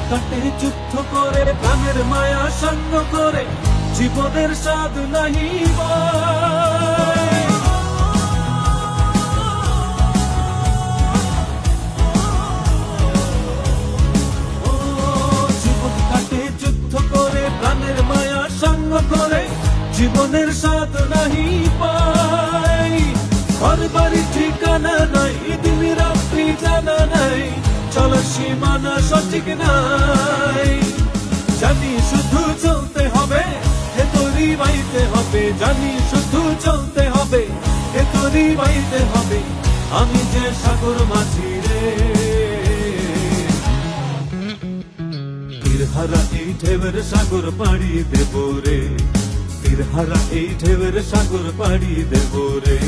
কাটে যুদ্ধ করে প্রাণের মায়া সঙ্গ করে জীবনের স্বাদ নাহি পায়। ও জীবন কাটে যুদ্ধ করে প্রাণের মায়া সঙ্গ করে জীবনের স্বাদ নাহি পায়। ঘর বাড়ি ঠিকানা নাই, দিন রাত্রি জানা নাই, চলার সীমানা সঠিক নাই। জানি শুধু চলতে হবে, এ তরি বাইতে হবে, জানি শুধু চলতে হবে, এ তরি বাইতে হবে। আমি যে সাগর মাঝি রে, তীরহারা এই ঢেউয়ের সাগর পাড়ি দেব রে, তীরহারা এই ঢেউয়ের সাগর পাড়ি দেব রে।